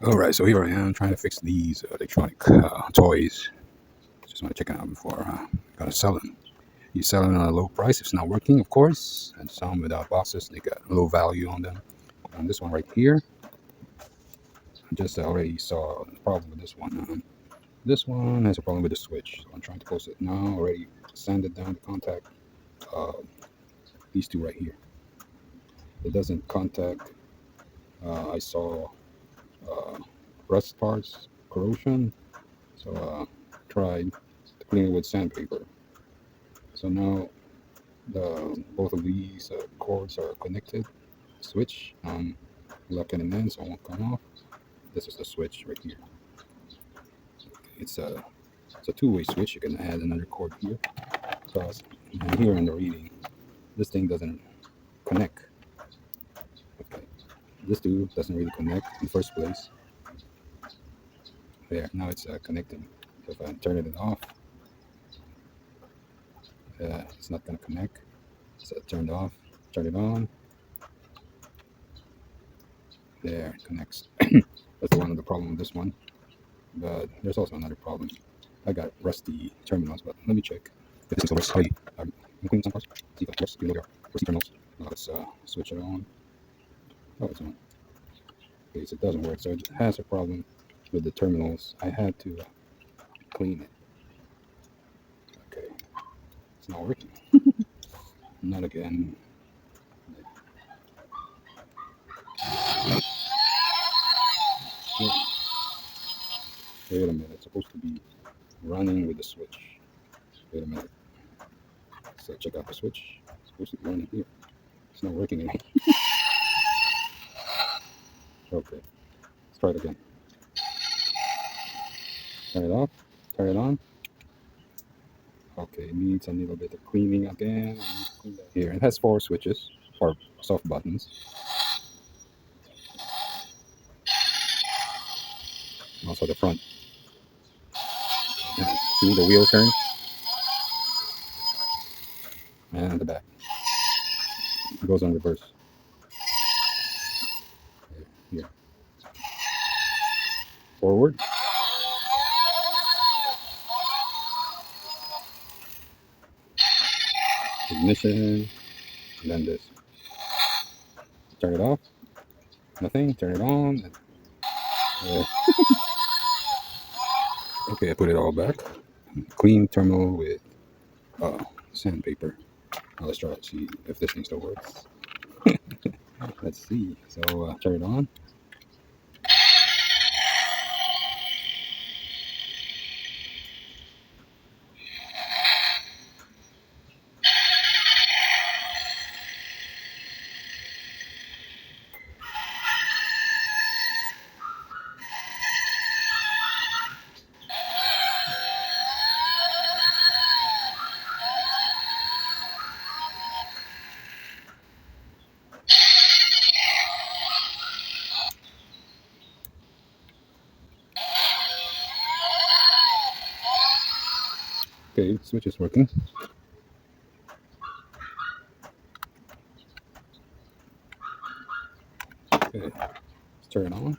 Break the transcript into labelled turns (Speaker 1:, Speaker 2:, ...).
Speaker 1: Alright, so here I am trying to fix these electronic toys. Just want to check it out before I gotta sell them. You sell them at a low price if it's not working, of course. And some without boxes, they got low value on them. And this one right here, I just already saw the problem with this one. This one has a problem with the switch. So I'm trying to post it now. Already sanded down the contact. Uh, these two right here. It doesn't contact. I saw uh, rust parts, corrosion. So tried to clean it with sandpaper. So now the both of these cords are connected. Switch, locking it in so it won't come off. This is the switch right here. It's a two-way switch. You can add another cord here. Because here in the reading, this thing doesn't connect. Okay, this two doesn't really connect in the first place. There, now it's connecting. So if I turn it off, it's not gonna connect. So turned off, turn it on. There, it connects. That's one of the problem with this one. But there's also another problem. I got rusty terminals, but let me check if this works. I'm cleaning some parts. See if it works. You know, rusty terminals. Now let's switch it on. Oh, it's on. Okay, so it doesn't work. So it has a problem with the terminals. I had to clean it. Okay, it's not working. Not again. Wait a minute. It's supposed to be running with the switch. Wait a minute. So check out the switch. It's supposed to be running here. It's not working anymore. Okay, let's try it again. Turn it off. Turn it on. Okay, it needs a little bit of cleaning again. Here, it has 4 switches, or soft buttons. Also the front. See the wheel turn? And the back. It goes on reverse. Here. Forward. Ignition. And then this. Turn it off. Nothing. Turn it on. Okay, I put it all back. Clean terminal with sandpaper. Now let's try to see if this thing still works. Let's see. So turn it on. Okay, switch is working. Okay, let's turn it on.